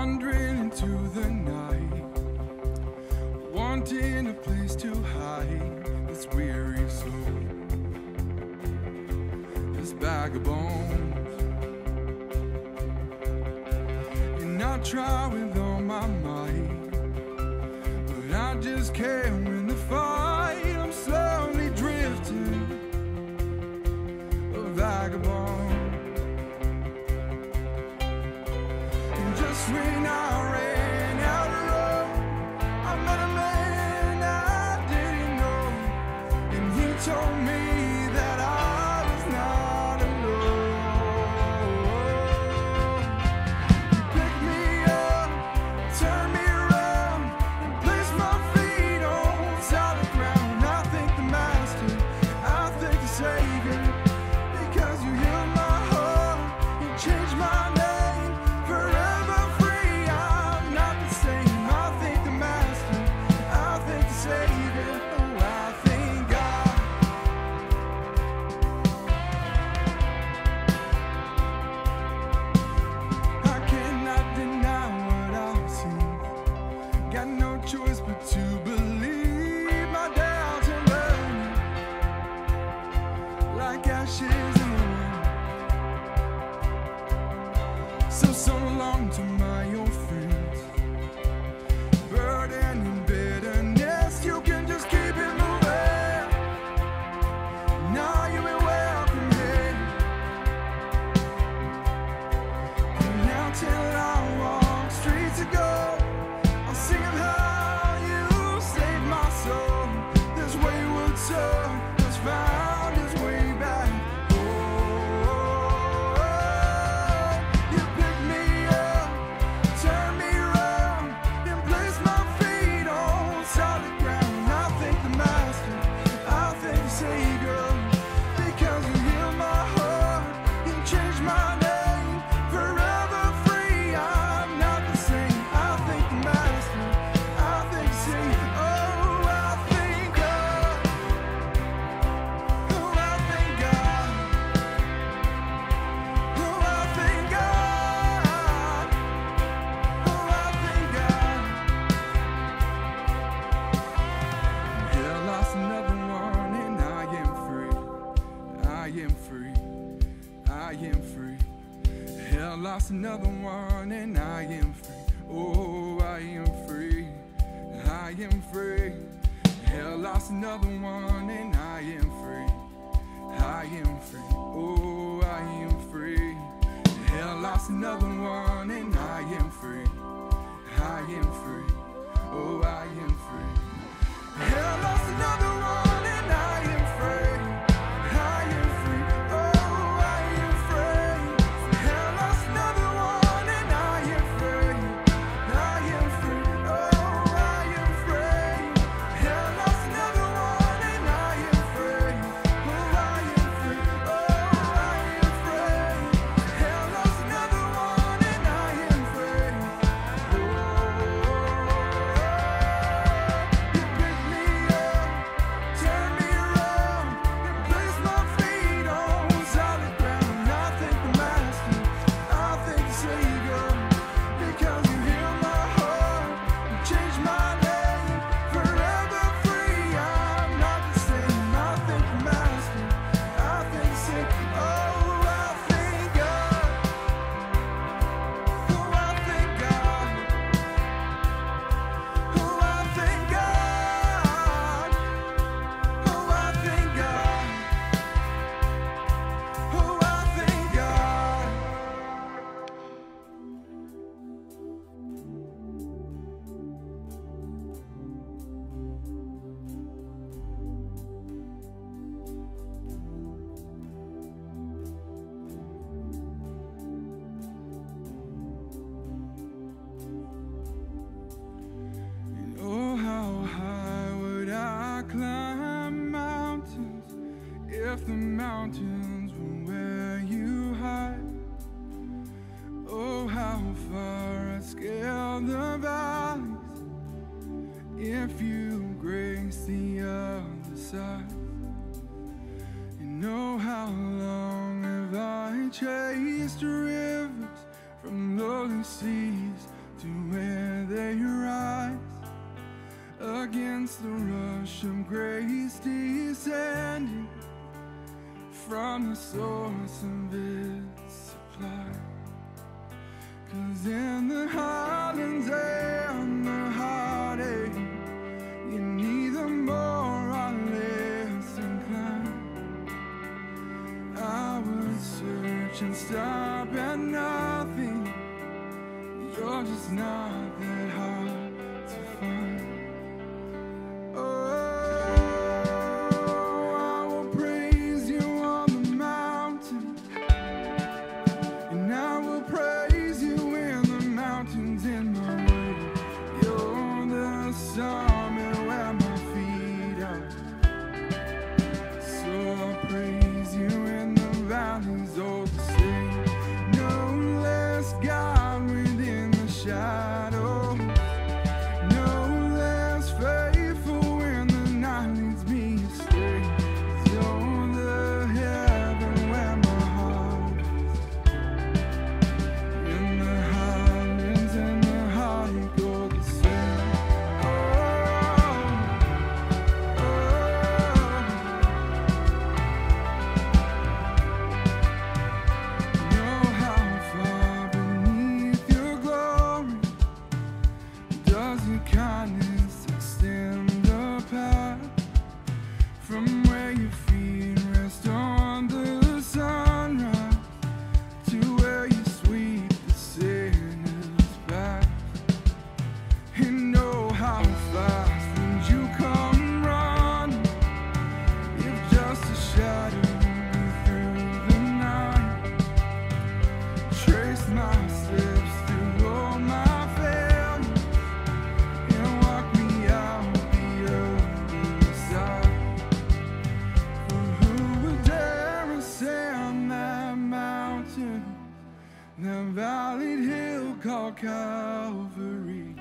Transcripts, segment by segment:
wandering into the night, wanting a place to hide this weary soul, this bag of bones. And I try with all my might, but I just can't win the fight. I'm slowly drifting, a vagabond. And just when I ran out of road, I met a man I didn't know, and he told me that I was not alone. He picked me up, turned me around, and placed my feet on solid ground. I thank the Master, I thank the Savior, because you healed my heart, you changed my name, forever free. I'm not the same. I thank the Master, I thank the Savior. Oh, I thank God. I cannot deny what I've seen. Got no choice but to believe. My doubts are burning like ashes in the wind. So long to my old friends, burden and bitterness. You can just keep it moving. Now you've been welcome here. And now till I walk streets of gold, I'll sing of how you saved my soul. This wayward soul has found his way back. You picked me up, turned me around, and placed my feet on solid ground. I thank the Master, I thank the Savior, because you healed my heart, you changed my name, forever free. I'm not the same. I thank the Master, I thank the Savior. Oh, I thank God. Oh, I thank God. Oh, I thank God. Oh, I thank God. Hell lost another one, and I am free. I am free. I am free. Hell lost another one, and I am free. Oh, I am free. I am free. Hell lost another one, and I am free. I am free. Oh, I am free. Hell lost another one, and I am free. I am free. Oh, I am free. Hell lost another one, and I am free. I am free. Oh, I am free. Hell lost another one, and I am free. I am free. Oh, I am free. Hell lost another one, and I am free. Oh, I am free. Oh, I am free. Hell lost another one, and I am free. You picked me up, turned me around, and placed my feet on solid ground. I thank the Master, I thank the Savior, because you healed my heart, you changed my name, forever free. I'm not the same. I thank the Master, I thank the Savior. Oh, I thank God. Oh, I thank God. Oh, I thank God. Oh, I thank God. Oh, I thank God. And oh, how high would I climb mountains if the mountains were where you hide? Oh, how far I'd scale the valleys if you grace the other side. And oh, how long have I chased rivers from lowly seas to where they rise against the rush of grace descending from the source of its supply. 'Cause in the highlands and the heartache, you're neither more or less inclined. I would search and stop at nothing. You're just not that hard to find. The valleyed hill called Calvary,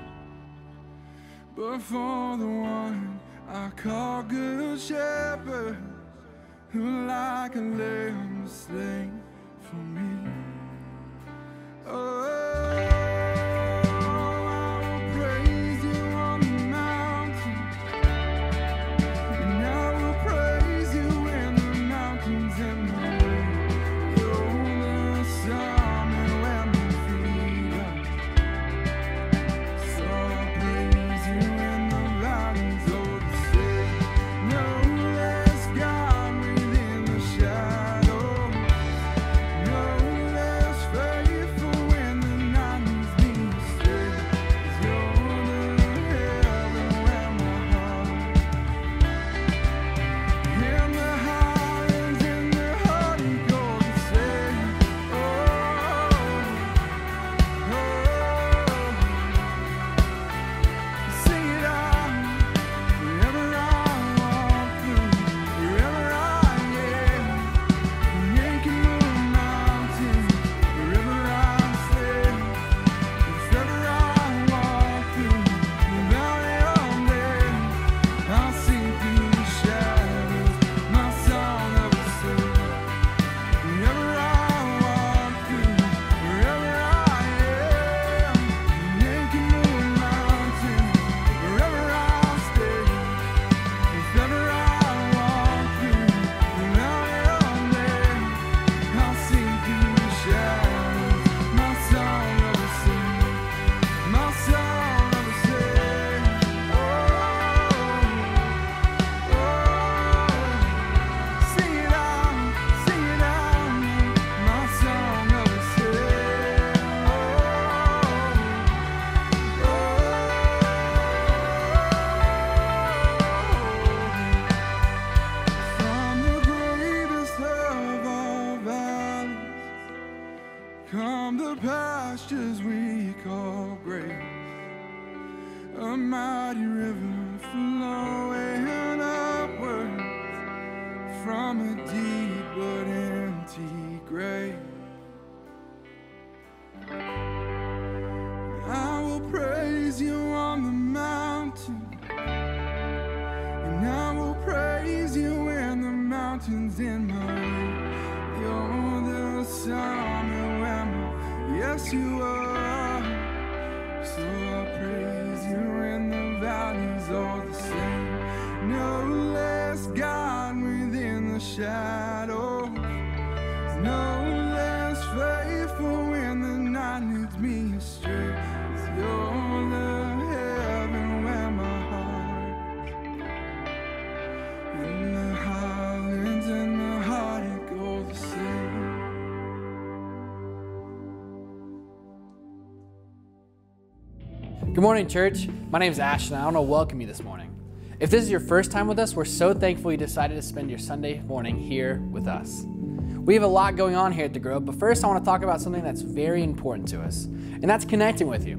but for the one I call Good Shepherd, who like a lamb was slain for me. Oh, come the pastures we call grace, a mighty river flowing upward from a deep but empty grave. I will praise you on the mountain, and I will praise you in the mountains in my way. You're the summer weather, yes you are. Good morning, church. My name is Ashton, and I want to welcome you this morning. If this is your first time with us, we're so thankful you decided to spend your Sunday morning here with us. We have a lot going on here at The Grove, but first I want to talk about something that's very important to us, and that's connecting with you.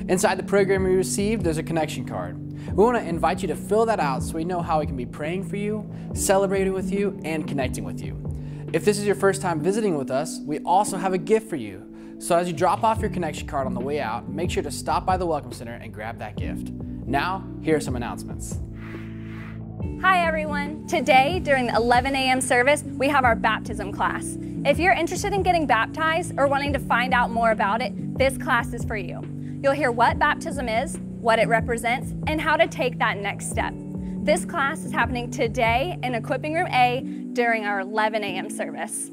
Inside the program you received, there's a connection card. We want to invite you to fill that out so we know how we can be praying for you, celebrating with you, and connecting with you. If this is your first time visiting with us, we also have a gift for you. So as you drop off your connection card on the way out, make sure to stop by the Welcome Center and grab that gift. Now, here are some announcements. Hi everyone. Today, during the 11 a.m. service, we have our baptism class. If you're interested in getting baptized or wanting to find out more about it, this class is for you. You'll hear what baptism is, what it represents, and how to take that next step. This class is happening today in Equipping Room A during our 11 a.m. service.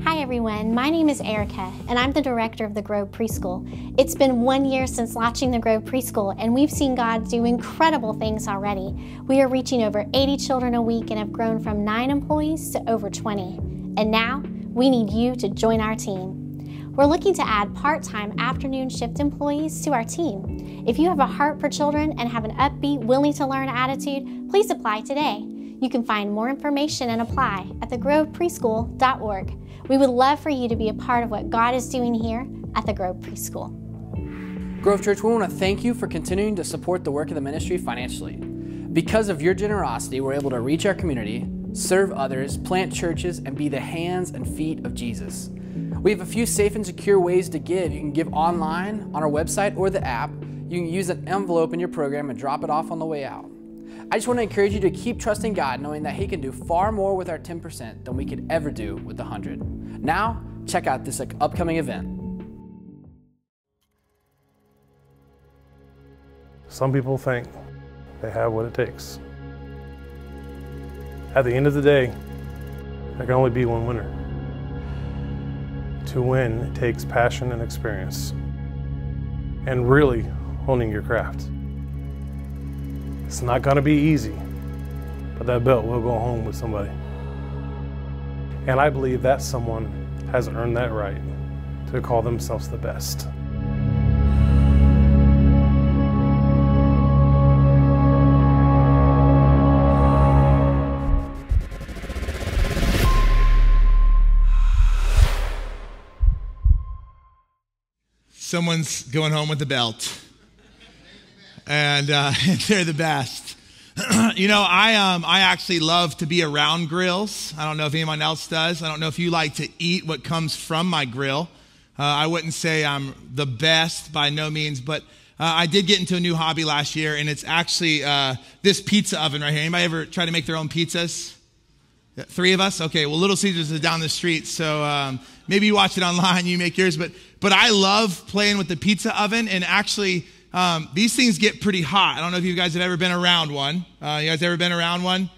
Hi everyone, my name is Erica and I'm the director of the Grove Preschool. It's been 1 year since launching the Grove Preschool and we've seen God do incredible things already. We are reaching over 80 children a week and have grown from 9 employees to over 20. And now we need you to join our team. We're looking to add part-time afternoon shift employees to our team. If you have a heart for children and have an upbeat, willing to learn attitude, please apply today. You can find more information and apply at thegrovepreschool.org. We would love for you to be a part of what God is doing here at the Grove Preschool. Grove Church, we want to thank you for continuing to support the work of the ministry financially. Because of your generosity, we're able to reach our community, serve others, plant churches, and be the hands and feet of Jesus. We have a few safe and secure ways to give. You can give online, on our website, or the app. You can use an envelope in your program and drop it off on the way out. I just want to encourage you to keep trusting God, knowing that He can do far more with our 10% than we could ever do with 100. Now, check out this upcoming event. Some people think they have what it takes. At the end of the day, there can only be one winner. To win, it takes passion and experience, and really honing your craft. It's not going to be easy, but that belt will go home with somebody. And I believe that someone has earned that right to call themselves the best. Someone's going home with the belt. And they're the best. You know, I actually love to be around grills. I don't know if anyone else does. I don't know if you like to eat what comes from my grill. I wouldn't say I'm the best by no means, but I did get into a new hobby last year, and it's actually this pizza oven right here. Anybody ever try to make their own pizzas? 3 of us? Okay, well, Little Caesars is down the street, so maybe you watch it online, you make yours. But I love playing with the pizza oven, and actually, these things get pretty hot. I don't know if you guys have ever been around one. You guys ever been around one?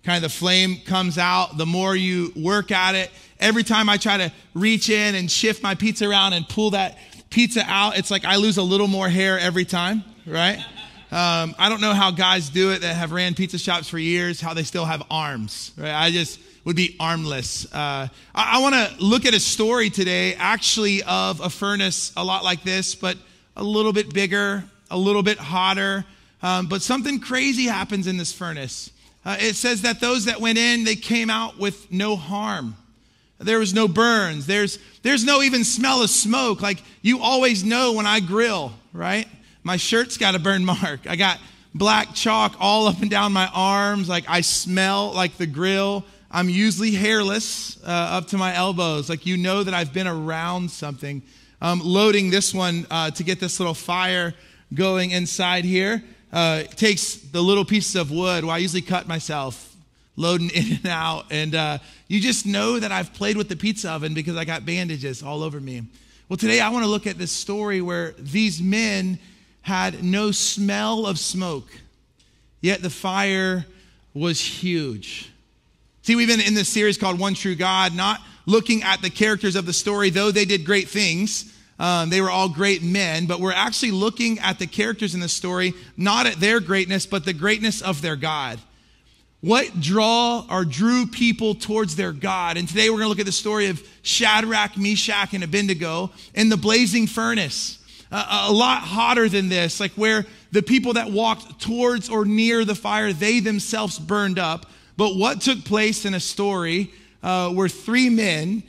Kind of the flame comes out. The more you work at it, every time I try to reach in and shift my pizza around and pull that pizza out, it's like I lose a little more hair every time, right? I don't know how guys do it that have ran pizza shops for years, how they still have arms, right? I just would be armless. I want to look at a story today, actually, of a furnace a lot like this, but a little bit bigger, a little bit hotter, but something crazy happens in this furnace. It says that those that went in, they came out with no harm. There was no burns. There's no even smell of smoke. Like, you always know when I grill, right? My shirt's got a burn mark. I got black chalk all up and down my arms. Like, I smell like the grill. I'm usually hairless up to my elbows. Like, you know that I've been around something. Loading this one to get this little fire going inside here. Takes the little pieces of wood. Well, I usually cut myself, loading in and out. And you just know that I've played with the pizza oven because I got bandages all over me. Well, today I want to look at this story where these men had no smell of smoke, yet the fire was huge. See, we've been in this series called One True God, not looking at the characters of the story, though they did great things. They were all great men, but we're actually looking at the characters in the story, not at their greatness, but the greatness of their God. What drew people towards their God? And today we're going to look at the story of Shadrach, Meshach, and Abednego in the blazing furnace. a lot hotter than this, like where the people that walked towards or near the fire, they themselves burned up. But what took place in a story where 3 men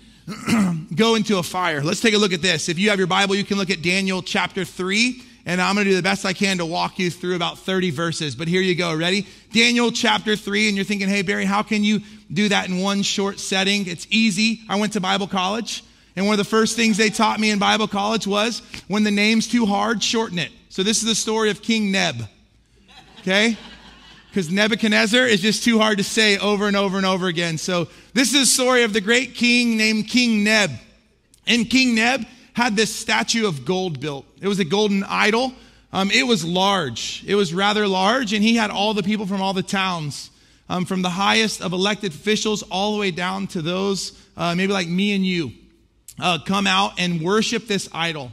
go into a fire. Let's take a look at this. If you have your Bible, you can look at Daniel chapter 3. And I'm going to do the best I can to walk you through about 30 verses. But here you go. Ready? Daniel chapter 3. And you're thinking, hey, Barry, how can you do that in one short setting? It's easy. I went to Bible college. And one of the first things they taught me in Bible college was when the name's too hard, shorten it. So this is the story of King Neb. Okay? Because Nebuchadnezzar is just too hard to say over and over and over again. So this is the story of the great king named King Neb. And King Neb had this statue of gold built. It was a golden idol. It was large. It was rather large, and he had all the people from all the towns, from the highest of elected officials all the way down to those maybe like me and you, come out and worship this idol.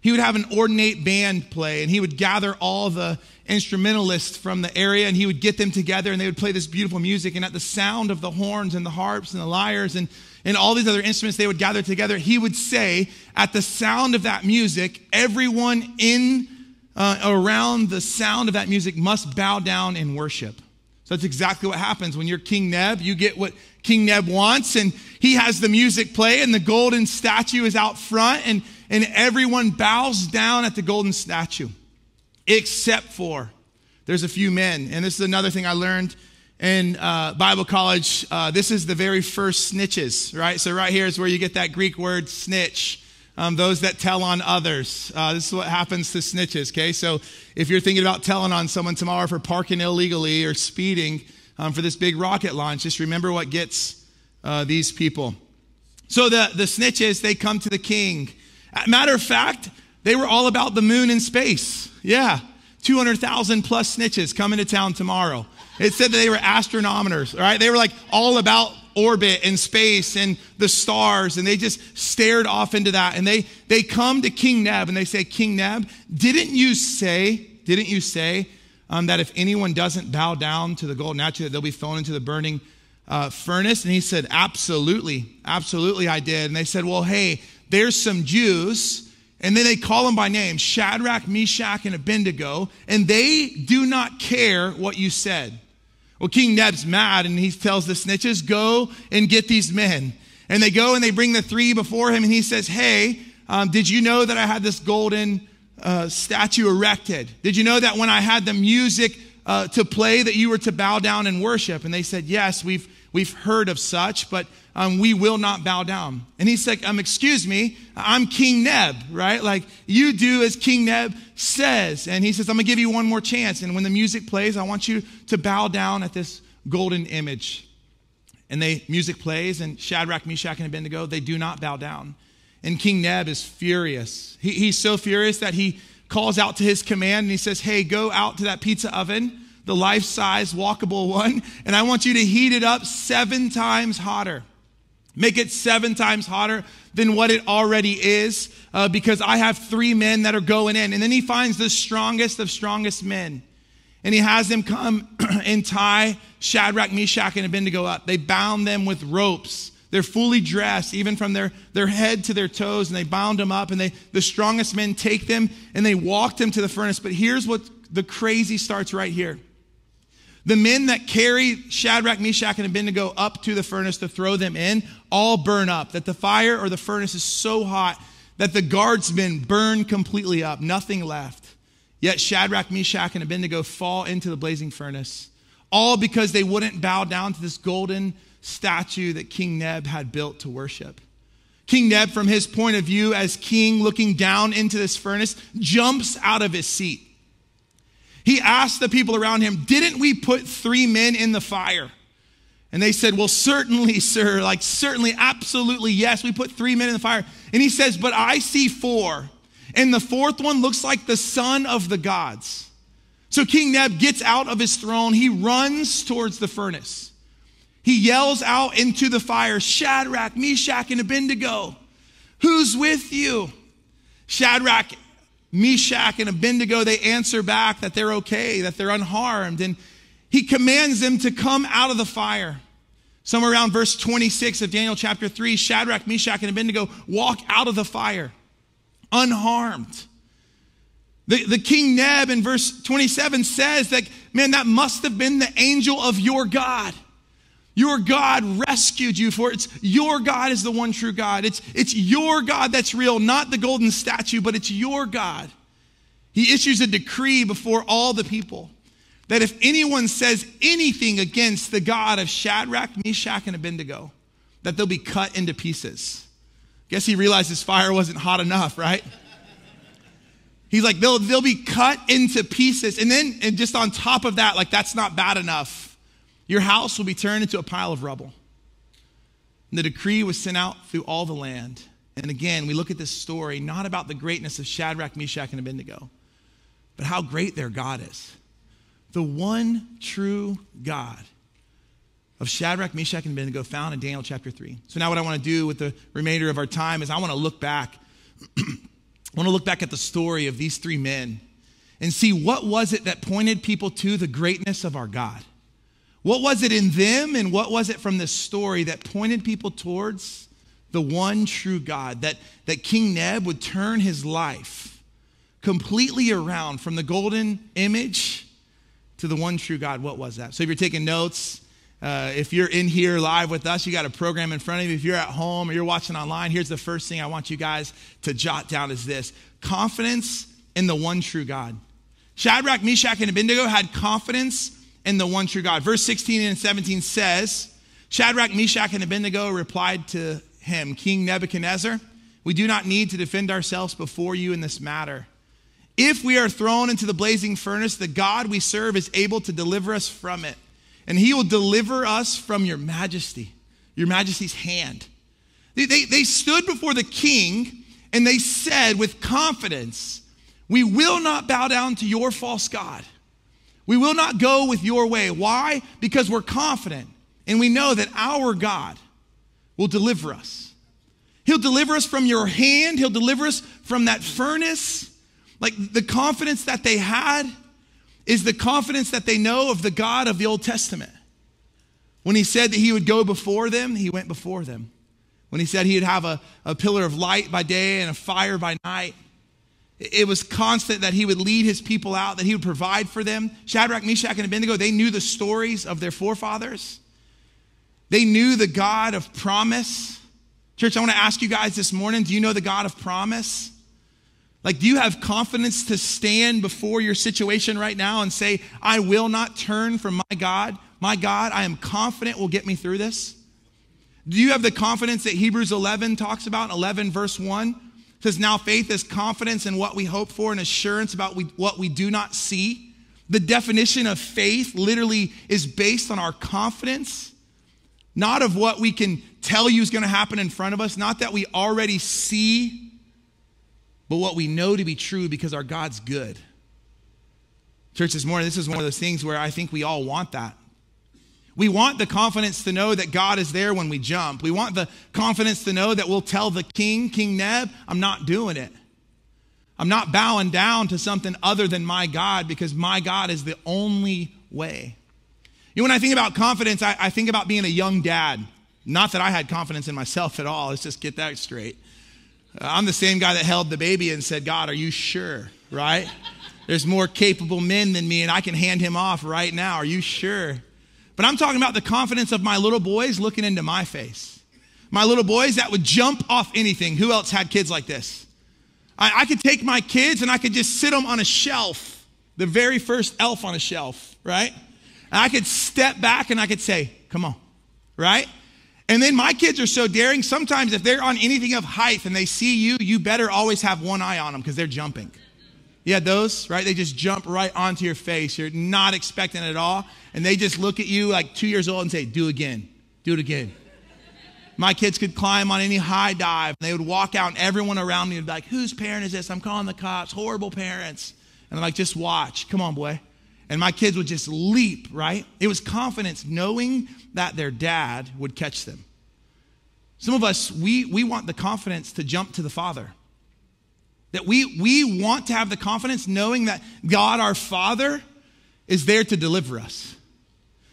He would have an ornate band play, and he would gather all the instrumentalists from the area, and he would get them together, and they would play this beautiful music. And at the sound of the horns and the harps and the lyres and all these other instruments they would gather together, he would say, at the sound of that music, everyone in around the sound of that music must bow down and worship. So that's exactly what happens when you're King Neb. You get what King Neb wants, and he has the music play, and the golden statue is out front, and everyone bows down at the golden statue, except for there's a few men. And this is another thing I learned in Bible college. This is the very first snitches, right? So right here is where you get that Greek word snitch, those that tell on others. This is what happens to snitches, okay? So if you're thinking about telling on someone tomorrow for parking illegally or speeding for this big rocket launch, just remember what gets these people. So the snitches, they come to the king. Matter of fact, they were all about the moon and space. Yeah, 200,000 plus snitches coming to town tomorrow. It said that they were astronomers, right? They were like all about orbit and space and the stars, and they just stared off into that. And they come to King Neb and they say, King Neb, didn't you say that if anyone doesn't bow down to the golden statue, that they'll be thrown into the burning furnace? And he said, absolutely I did. And they said, well, hey, there's some Jews. And then they call them by name, Shadrach, Meshach, and Abednego, and they do not care what you said. Well, King Neb's mad, and he tells the snitches, go and get these men. And they go and they bring the 3 before him, and he says, hey, did you know that I had this golden statue erected? Did you know that when I had the music to play that you were to bow down and worship? And they said, yes, we've heard of such, but we will not bow down. And he's like, excuse me, I'm King Neb, right? Like, you do as King Neb says. And he says, I'm going to give you one more chance. And when the music plays, I want you to bow down at this golden image. And music plays, and Shadrach, Meshach, and Abednego, they do not bow down. And King Neb is furious. He's so furious that he calls out to his command, and he says, hey, go out to that pizza oven, the life-size walkable one, and I want you to heat it up 7 times hotter. Make it 7 times hotter than what it already is, because I have 3 men that are going in. And then he finds the strongest of strongest men. And he has them come and tie Shadrach, Meshach, and Abednego up. They bound them with ropes. They're fully dressed, even from their head to their toes, and they bound them up. And the strongest men take them, and they walk them to the furnace. But here's what the crazy starts right here. The men that carry Shadrach, Meshach, and Abednego up to the furnace to throw them in all burn up. That the fire or the furnace is so hot that the guardsmen burn completely up, nothing left. Yet Shadrach, Meshach, and Abednego fall into the blazing furnace, all because they wouldn't bow down to this golden statue that King Neb had built to worship. King Neb, from his point of view as king looking down into this furnace, jumps out of his seat. He asked the people around him, didn't we put 3 men in the fire? And they said, well, certainly, sir, certainly, absolutely, yes, we put 3 men in the fire. And he says, but I see 4. And the 4th one looks like the son of the gods. So King Neb gets out of his throne. He runs towards the furnace. He yells out into the fire, Shadrach, Meshach, and Abednego, who's with you? Shadrach, Meshach, and Abednego, they answer back that they're okay, that they're unharmed. And he commands them to come out of the fire. Somewhere around verse 26 of Daniel chapter 3, Shadrach, Meshach, and Abednego walk out of the fire unharmed. The King Neb in verse 27 says that, man, that must have been the angel of your God. Your God rescued you, for it's your God is the one true God. It's your God that's real, not the golden statue, but it's your God. He issues a decree before all the people that if anyone says anything against the God of Shadrach, Meshach, and Abednego, that they'll be cut into pieces. Guess he realized his fire wasn't hot enough, right? He's like, they'll be cut into pieces. And just on top of that, like that's not bad enough. Your house will be turned into a pile of rubble. And the decree was sent out through all the land. And again, we look at this story not about the greatness of Shadrach, Meshach, and Abednego, but how great their God is. The one true God of Shadrach, Meshach, and Abednego found in Daniel chapter 3. So now what I want to do with the remainder of our time is I want to look back. I want to look back at the story of these three men and see what was it that pointed people to the greatness of our God. What was it in them and what was it from this story that pointed people towards the one true God? That King Neb would turn his life completely around from the golden image to the one true God. What was that? So if you're taking notes, if you're in here live with us, you got a program in front of you. If you're at home or you're watching online, here's the first thing I want you guys to jot down is this: confidence in the one true God. Shadrach, Meshach, and Abednego had confidence in the one true God. Verse 16 and 17 says, Shadrach, Meshach, and Abednego replied to him, King Nebuchadnezzar, we do not need to defend ourselves before you in this matter. If we are thrown into the blazing furnace, the God we serve is able to deliver us from it. And he will deliver us from your majesty's hand. They stood before the king and they said with confidence, we will not bow down to your false God. We will not go with your way. Why? Because we're confident and we know that our God will deliver us. He'll deliver us from your hand. He'll deliver us from that furnace. Like the confidence that they had is the confidence that they know of the God of the Old Testament. When he said that he would go before them, he went before them. When he said he'd have a pillar of light by day and a fire by night, it was constant that he would lead his people out, that he would provide for them. Shadrach, Meshach, and Abednego, they knew the stories of their forefathers. They knew the God of promise. Church, I want to ask you guys this morning, do you know the God of promise? Like, do you have confidence to stand before your situation right now and say, I will not turn from my God? My God, I am confident will get me through this. Do you have the confidence that Hebrews 11 talks about, 11 verse 1? It says, now faith is confidence in what we hope for and assurance about what we do not see. The definition of faith literally is based on our confidence, not of what we can tell you is going to happen in front of us, not that we already see, but what we know to be true because our God's good. Church, this morning, this is one of those things where I think we all want that. We want the confidence to know that God is there when we jump. We want the confidence to know that we'll tell the king, King Neb, I'm not doing it. I'm not bowing down to something other than my God because my God is the only way. You know, when I think about confidence, I think about being a young dad. Not that I had confidence in myself at all. Let's just get that straight. I'm the same guy that held the baby and said, God, are you sure, right? There's more capable men than me and I can hand him off right now. Are you sure? But I'm talking about the confidence of my little boys looking into my face. My little boys that would jump off anything. Who else had kids like this? I could take my kids and I could just sit them on a shelf, the very first elf on a shelf, right? And I could step back and I could say, come on, right? And then my kids are so daring, sometimes if they're on anything of height and they see you, you better always have one eye on them because they're jumping. You had those, right? They just jump right onto your face. You're not expecting it at all. And they just look at you like 2 years old and say, do again, do it again. My kids could climb on any high dive. And they would walk out and everyone around me would be like, whose parent is this? I'm calling the cops, horrible parents. And I'm like, just watch, come on, boy. And my kids would just leap, right? It was confidence knowing that their dad would catch them. Some of us, we want the confidence to jump to the Father. That we want to have the confidence knowing that God, our Father, is there to deliver us.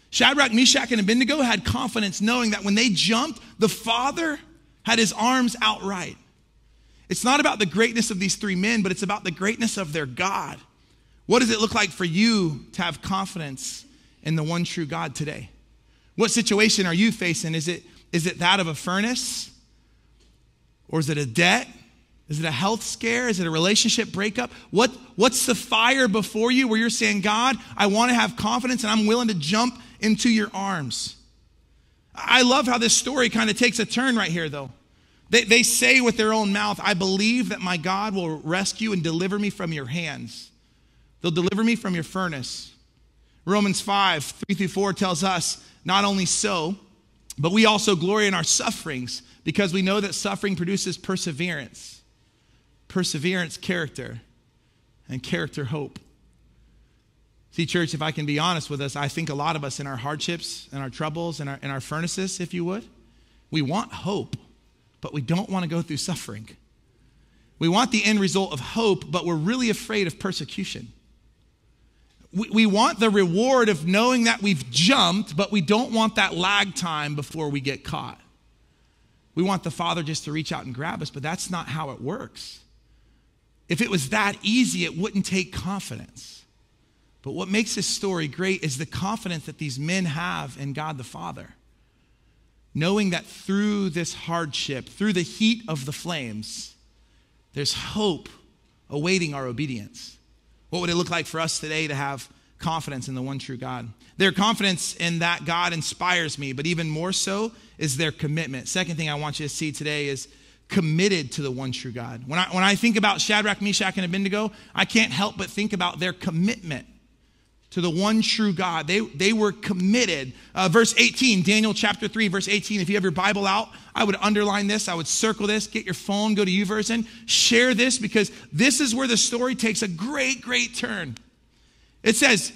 Shadrach, Meshach, and Abednego had confidence knowing that when they jumped, the Father had his arms out right. It's not about the greatness of these three men, but it's about the greatness of their God. What does it look like for you to have confidence in the one true God today? What situation are you facing? Is it that of a furnace? Or is it a debt? Is it a health scare? Is it a relationship breakup? What's the fire before you where you're saying, God, I want to have confidence and I'm willing to jump into your arms? I love how this story kind of takes a turn right here, though. They say with their own mouth, I believe that my God will rescue and deliver me from your hands. They'll deliver me from your furnace. Romans 5:3-4 tells us, not only so, but we also glory in our sufferings because we know that suffering produces perseverance. Perseverance, character, and character, hope. See, church, if I can be honest with us, I think a lot of us in our hardships and our troubles and our furnaces, if you would, we want hope, but we don't want to go through suffering. We want the end result of hope, but we're really afraid of persecution. We want the reward of knowing that we've jumped, but we don't want that lag time before we get caught. We want the Father just to reach out and grab us, but that's not how it works. If it was that easy, it wouldn't take confidence. But what makes this story great is the confidence that these men have in God the Father. Knowing that through this hardship, through the heat of the flames, there's hope awaiting our obedience. What would it look like for us today to have confidence in the one true God? Their confidence in that God inspires me, but even more so is their commitment. Second thing I want you to see today is committed to the one true God. When I think about Shadrach, Meshach, and Abednego, I can't help but think about their commitment to the one true God. They were committed. Verse 18, Daniel chapter 3, verse 18. If you have your Bible out, I would underline this. I would circle this. Get your phone, go to YouVersion. Share this because this is where the story takes a great, great turn. It says,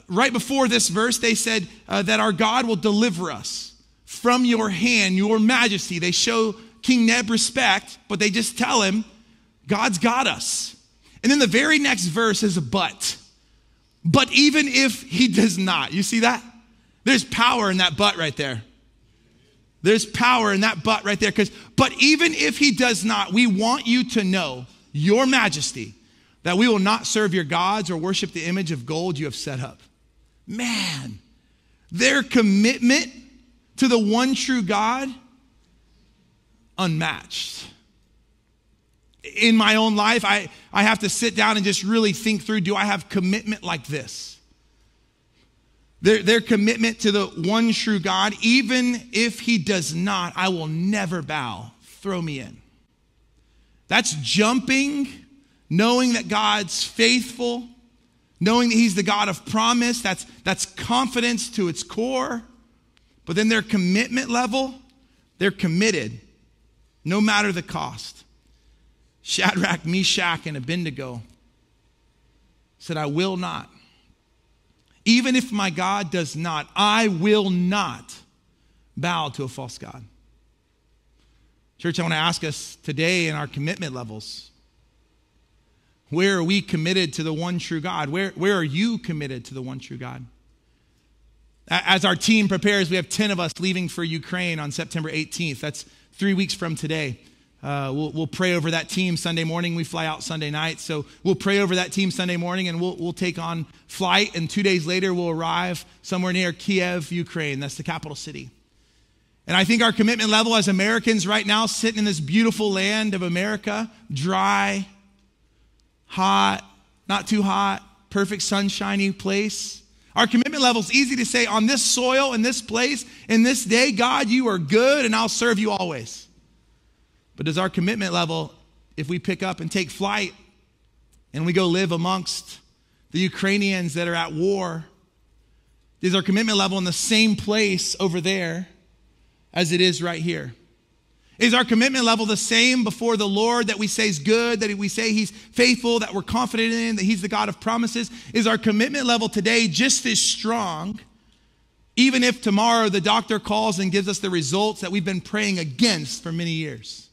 right before this verse, they said that our God will deliver us from your hand, your majesty. They show King Neb respect, but they just tell him, God's got us. And then the very next verse is a but. But even if he does not, you see that? There's power in that but right there. There's power in that but right there. But even if he does not, we want you to know, your majesty, that we will not serve your gods or worship the image of gold you have set up. Man, their commitment to the one true God, unmatched. In my own life, I have to sit down and just really think through, do I have commitment like this? Their commitment to the one true God, even if he does not, I will never bow. Throw me in. That's jumping, knowing that God's faithful, knowing that he's the God of promise. That's confidence to its core. But then their commitment level, they're committed, no matter the cost. Shadrach, Meshach, and Abednego said, I will not. Even if my God does not, I will not bow to a false God. Church, I want to ask us today in our commitment levels, where are we committed to the one true God? Where are you committed to the one true God? As our team prepares, we have 10 of us leaving for Ukraine on September 18th. That's 3 weeks from today. We'll pray over that team Sunday morning. We fly out Sunday night. So we'll pray over that team Sunday morning and we'll take on flight. And 2 days later, we'll arrive somewhere near Kiev, Ukraine. That's the capital city. And I think our commitment level as Americans right now, sitting in this beautiful land of America, dry, hot, not too hot, perfect sunshiny place. Our commitment level is easy to say, on this soil, in this place, in this day, God, you are good and I'll serve you always. But does our commitment level, if we pick up and take flight and we go live amongst the Ukrainians that are at war, is our commitment level in the same place over there as it is right here? Is our commitment level the same before the Lord that we say is good, that we say he's faithful, that we're confident in, that he's the God of promises? Is our commitment level today just as strong, even if tomorrow the doctor calls and gives us the results that we've been praying against for many years?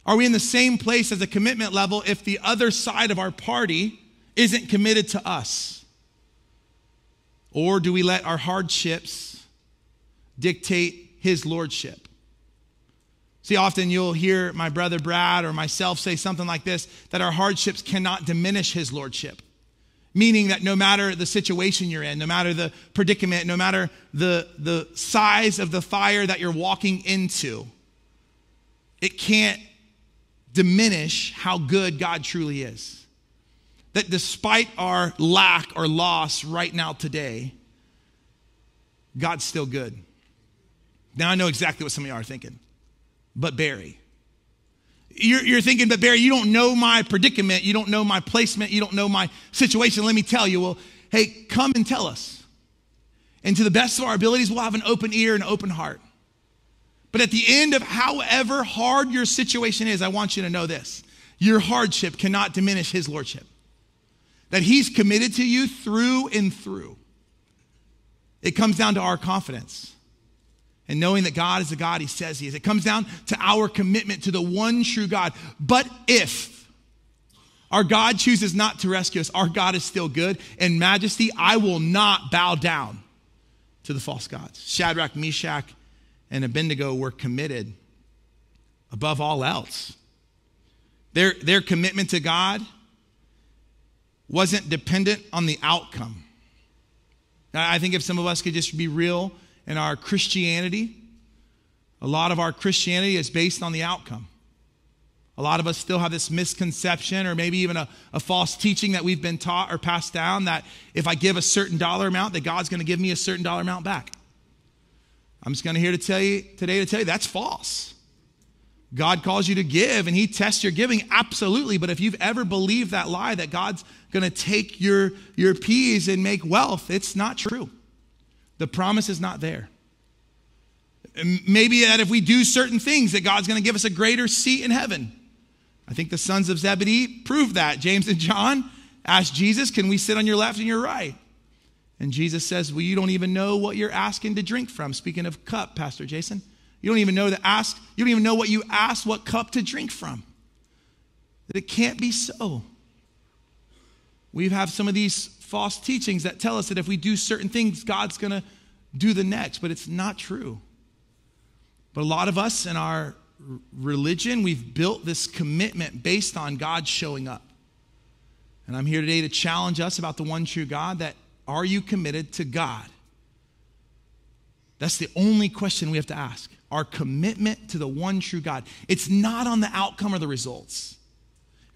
Are we in the same place as a commitment level if the other side of our party isn't committed to us? Or do we let our hardships dictate his lordship? See, often you'll hear my brother Brad or myself say something like this, that our hardships cannot diminish his lordship. Meaning that no matter the situation you're in, no matter the predicament, no matter the size of the fire that you're walking into, it can't diminish how good God truly is. That despite our lack or loss right now today, God's still good. Now I know exactly what some of you are thinking. But Barry, you're thinking, but Barry, you don't know my predicament. You don't know my placement. You don't know my situation. Let me tell you. Well, hey, come and tell us. And to the best of our abilities, we'll have an open ear and open heart. But at the end of however hard your situation is, I want you to know this. Your hardship cannot diminish his lordship. That he's committed to you through and through. It comes down to our confidence. And knowing that God is the God he says he is. It comes down to our commitment to the one true God. But if our God chooses not to rescue us, our God is still good. In majesty, I will not bow down to the false gods. Shadrach, Meshach, and Abednego were committed above all else. Their commitment to God wasn't dependent on the outcome. I think if some of us could just be real in our Christianity, a lot of our Christianity is based on the outcome. A lot of us still have this misconception or maybe even a false teaching that we've been taught or passed down that if I give a certain dollar amount, that God's going to give me a certain dollar amount back. I'm just going to here to tell you today that's false. God calls you to give and he tests your giving, absolutely. But if you've ever believed that lie that God's going to take your peas and make wealth, it's not true. The promise is not there. Maybe that if we do certain things that God's going to give us a greater seat in heaven. I think the sons of Zebedee proved that. James and John asked Jesus, can we sit on your left and your right? And Jesus says, well, you don't even know what you're asking to drink from. Speaking of cup, Pastor Jason, you don't even know what you asked what cup to drink from. That it can't be so. We have some of these false teachings that tell us that if we do certain things, God's going to do the next, but it's not true. But a lot of us in our religion, we've built this commitment based on God showing up. And I'm here today to challenge us about the one true God, that are you committed to God? That's the only question we have to ask. Our commitment to the one true God. It's not on the outcome or the results.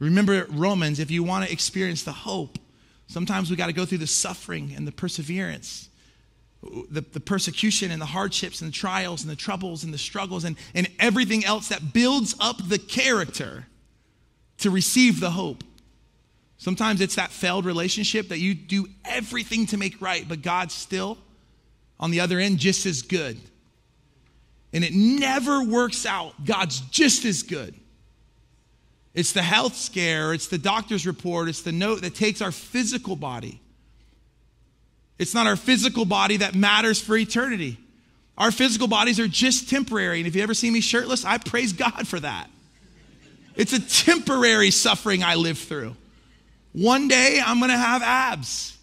Remember Romans, if you want to experience the hope, sometimes we got to go through the suffering and the perseverance, the persecution and the hardships and the trials and the troubles and the struggles and everything else that builds up the character to receive the hope. Sometimes it's that failed relationship that you do everything to make right, but God's still on the other end just as good. And it never works out. God's just as good. It's the health scare, it's the doctor's report, it's the note that takes our physical body. It's not our physical body that matters for eternity. Our physical bodies are just temporary. And if you ever see me shirtless, I praise God for that. It's a temporary suffering I live through. One day I'm going to have abs.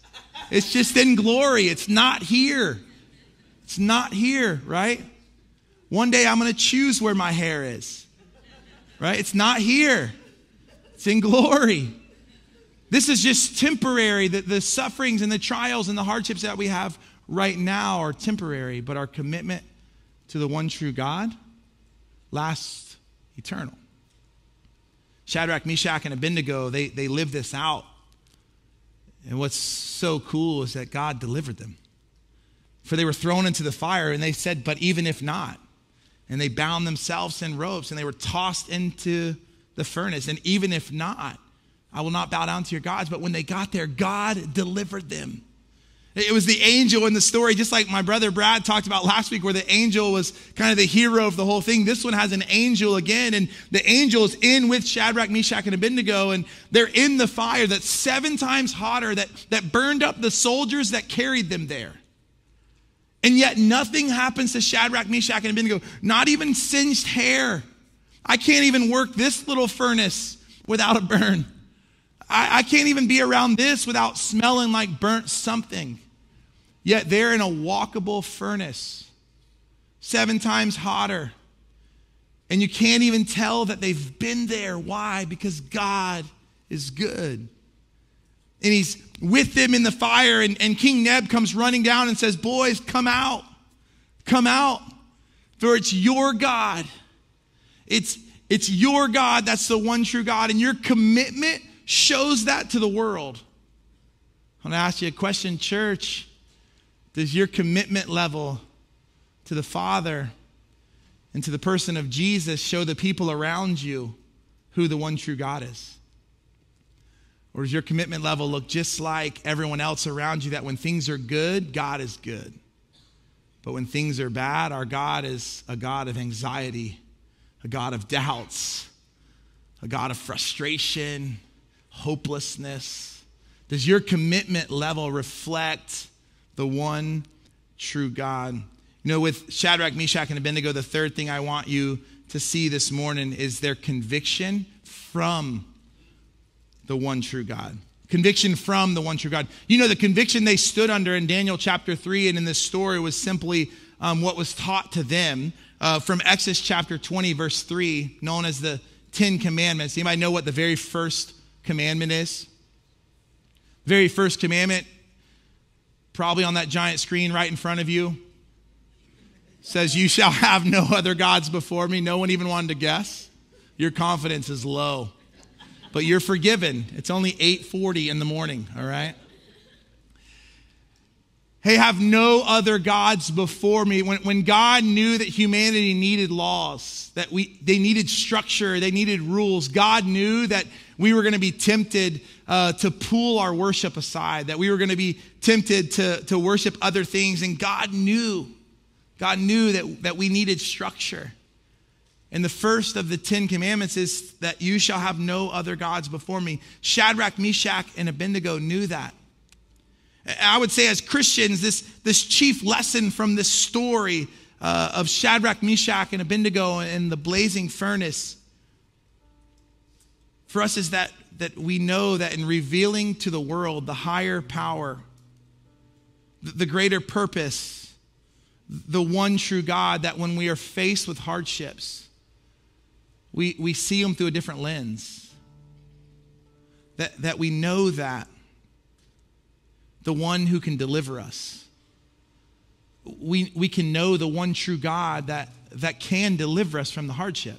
It's just in glory. It's not here. It's not here, right? One day I'm going to choose where my hair is, right? It's not here. It's in glory. This is just temporary. The sufferings and the trials and the hardships that we have right now are temporary, but our commitment to the one true God lasts eternal. Shadrach, Meshach, and Abednego, they lived this out. And what's so cool is that God delivered them. For they were thrown into the fire, and they said, but even if not. And they bound themselves in ropes, and they were tossed into the furnace. And even if not, I will not bow down to your gods. But when they got there, God delivered them. It was the angel in the story, just like my brother Brad talked about last week, where the angel was kind of the hero of the whole thing. This one has an angel again, and the angel is in with Shadrach, Meshach, and Abednego, and they're in the fire that's 7 times hotter, that burned up the soldiers that carried them there. And yet nothing happens to Shadrach, Meshach, and Abednego, not even singed hair. I can't even work this little furnace without a burn. I can't even be around this without smelling like burnt something. Yet they're in a walkable furnace, 7 times hotter. And you can't even tell that they've been there. Why? Because God is good. And he's with them in the fire, and King Neb comes running down and says, boys, come out. Come out, for it's your God. It's your God that's the one true God, and your commitment shows that to the world. I want to ask you a question, church. Does your commitment level to the Father and to the person of Jesus show the people around you who the one true God is? Or does your commitment level look just like everyone else around you, that when things are good, God is good? But when things are bad, our God is a God of anxiety, a God of doubts, a God of frustration, hopelessness. Does your commitment level reflect the one true God? You know, with Shadrach, Meshach, and Abednego, the third thing I want you to see this morning is their conviction from the one true God. Conviction from the one true God. You know, the conviction they stood under in Daniel chapter 3 and in this story was simply what was taught to them from Exodus chapter 20, verse 3, known as the 10 Commandments. Anybody know what the very first commandment is? Very first commandment, probably on that giant screen right in front of you, says, you shall have no other gods before me. No one even wanted to guess. Your confidence is low. But you're forgiven. It's only 8:40 in the morning, all right? Hey, have no other gods before me. When God knew that humanity needed laws, that they needed structure, they needed rules, God knew that we were going to be tempted to pull our worship aside, that we were going to be tempted to worship other things, and God knew that we needed structure. And the first of the 10 Commandments is that you shall have no other gods before me. Shadrach, Meshach, and Abednego knew that. I would say as Christians, this chief lesson from this story of Shadrach, Meshach, and Abednego in the blazing furnace for us is that we know that in revealing to the world the higher power, the greater purpose, the one true God, that when we are faced with hardships, we see them through a different lens. That we know that the one who can deliver us. We can know the one true God that can deliver us from the hardship.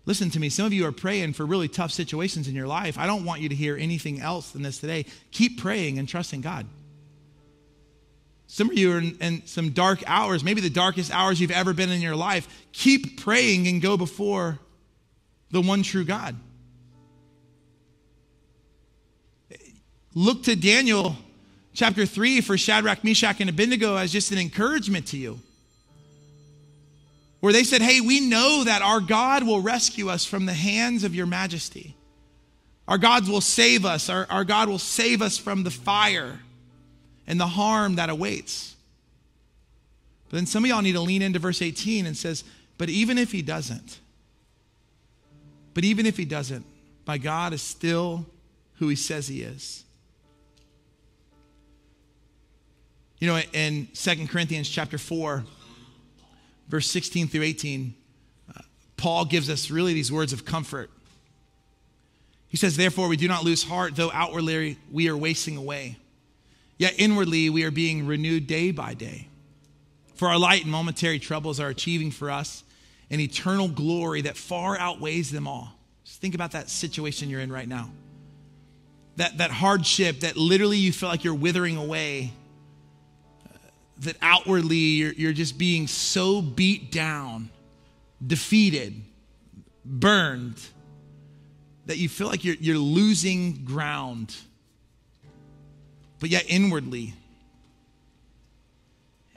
Listen to me, some of you are praying for really tough situations in your life. I don't want you to hear anything else than this today. Keep praying and trusting God. Some of you are in some dark hours, maybe the darkest hours you've ever been in your life. Keep praying and go before the one true God. Look to Daniel chapter 3 for Shadrach, Meshach, and Abednego as just an encouragement to you. Where they said, hey, we know that our God will rescue us from the hands of your majesty. Our God will save us. Our God will save us from the fire and the harm that awaits. But then some of y'all need to lean into verse 18 and says, but even if he doesn't, my God is still who he says he is. You know, in 2 Corinthians chapter 4, verse 16 through 18, Paul gives us really these words of comfort. He says, therefore, we do not lose heart, though outwardly we are wasting away. Yet inwardly we are being renewed day by day. For our light and momentary troubles are achieving for us an eternal glory that far outweighs them all. Just think about that situation you're in right now. That hardship that literally you feel like you're withering away. That outwardly you're just being so beat down, defeated, burned, that you feel like you're losing ground. But yet inwardly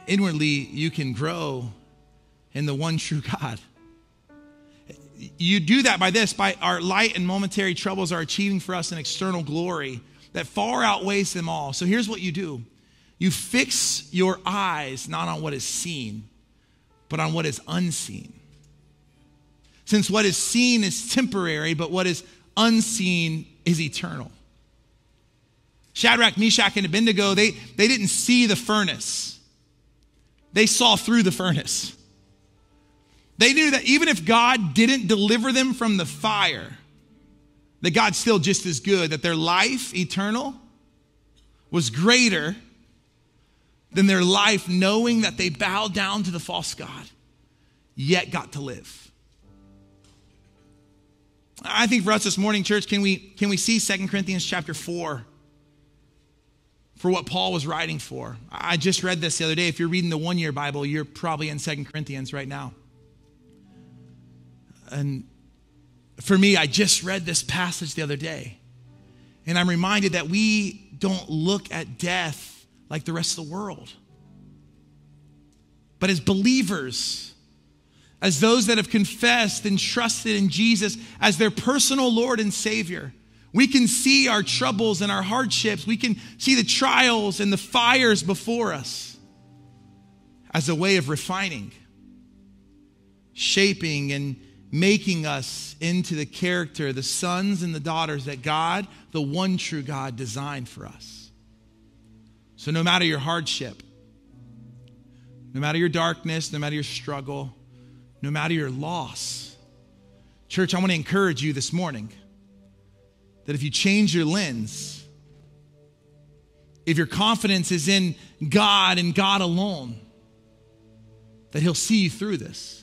you can grow in the one true God. You do that by our light and momentary troubles are achieving for us an external glory that far outweighs them all. So here's what you do. You fix your eyes not on what is seen, but on what is unseen. Since what is seen is temporary, but what is unseen is eternal. Shadrach, Meshach, and Abednego, they didn't see the furnace. They saw through the furnace. They knew that even if God didn't deliver them from the fire, that God's still just as good, that their life eternal was greater than their life knowing that they bowed down to the false god, yet got to live. I think for us this morning, church, can we see 2 Corinthians chapter 4 for what Paul was writing for? I just read this the other day. If you're reading the one-year Bible, you're probably in 2 Corinthians right now. And for me, I just read this passage the other day. And I'm reminded that we don't look at death like the rest of the world. But as believers, as those that have confessed and trusted in Jesus as their personal Lord and Savior, we can see our troubles and our hardships. We can see the trials and the fires before us as a way of refining, shaping, and making us into the character, the sons and the daughters that God, the one true God, designed for us. So no matter your hardship, no matter your darkness, no matter your struggle, no matter your loss, church, I want to encourage you this morning that if you change your lens, if your confidence is in God and God alone, that He'll see you through this.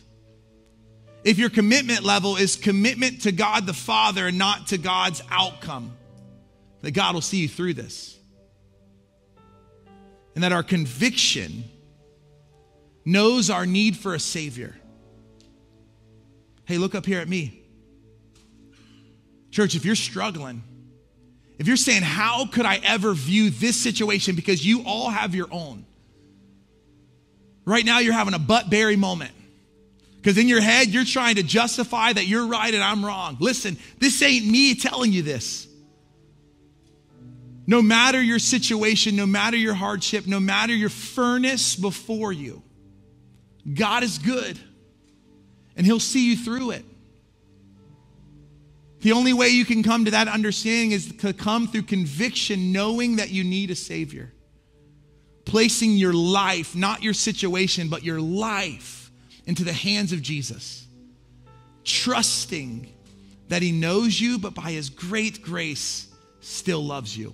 If your commitment level is commitment to God the Father and not to God's outcome, that God will see you through this. And that our conviction knows our need for a Savior. Hey, look up here at me. Church, if you're struggling, if you're saying, how could I ever view this situation because you all have your own? Right now you're having a butt-berry moment. Because in your head, you're trying to justify that you're right and I'm wrong. Listen, this ain't me telling you this. No matter your situation, no matter your hardship, no matter your furnace before you, God is good and He'll see you through it. The only way you can come to that understanding is to come through conviction, knowing that you need a Savior. Placing your life, not your situation, but your life into the hands of Jesus. Trusting that He knows you, but by His great grace still loves you.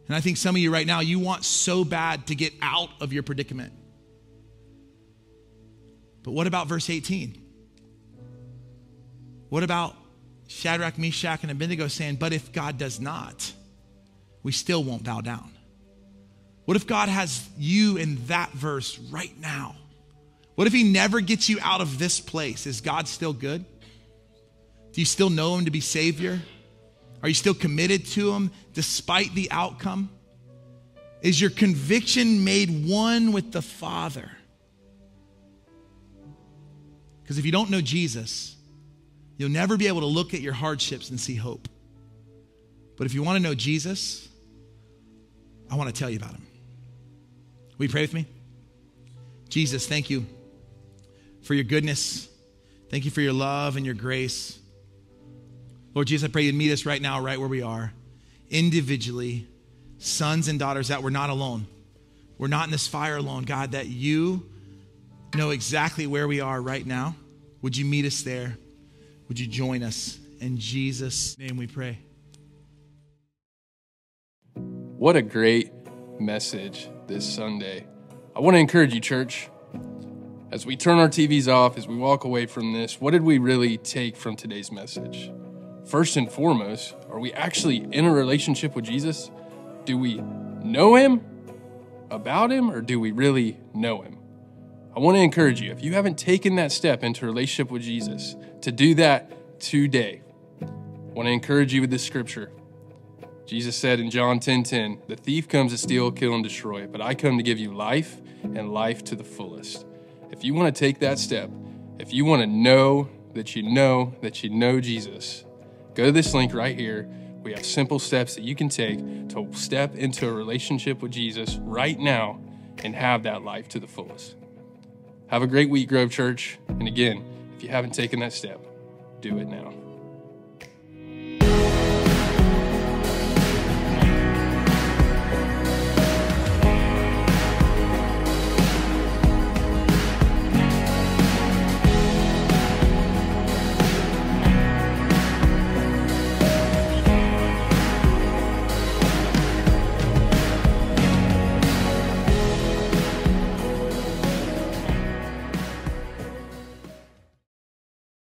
And I think some of you right now, you want so bad to get out of your predicament. But what about verse 18? What about Shadrach, Meshach, and Abednego saying, but if God does not, we still won't bow down? What if God has you in that verse right now? What if He never gets you out of this place? Is God still good? Do you still know Him to be Savior? Are you still committed to Him despite the outcome? Is your conviction made one with the Father? Because if you don't know Jesus, you'll never be able to look at your hardships and see hope. But if you want to know Jesus, I want to tell you about Him. Will you pray with me? Jesus, thank you for your goodness. Thank you for your love and your grace. Lord Jesus, I pray you'd meet us right now, right where we are, individually, sons and daughters, that we're not alone. We're not in this fire alone, God, that you know exactly where we are right now. Would you meet us there? Would you join us? In Jesus' name we pray. What a great message this Sunday. I want to encourage you, church, as we turn our TVs off, as we walk away from this, what did we really take from today's message? First and foremost, are we actually in a relationship with Jesus? Do we know Him, about Him, or do we really know Him? I want to encourage you, if you haven't taken that step into a relationship with Jesus, to do that today. I want to encourage you with this scripture. Jesus said in John 10:10, the thief comes to steal, kill, and destroy, but I come to give you life and life to the fullest. If you want to take that step, if you want to know that you know Jesus, go to this link right here. We have simple steps that you can take to step into a relationship with Jesus right now and have that life to the fullest. Have a great week, Grove Church. And again, if you haven't taken that step, do it now.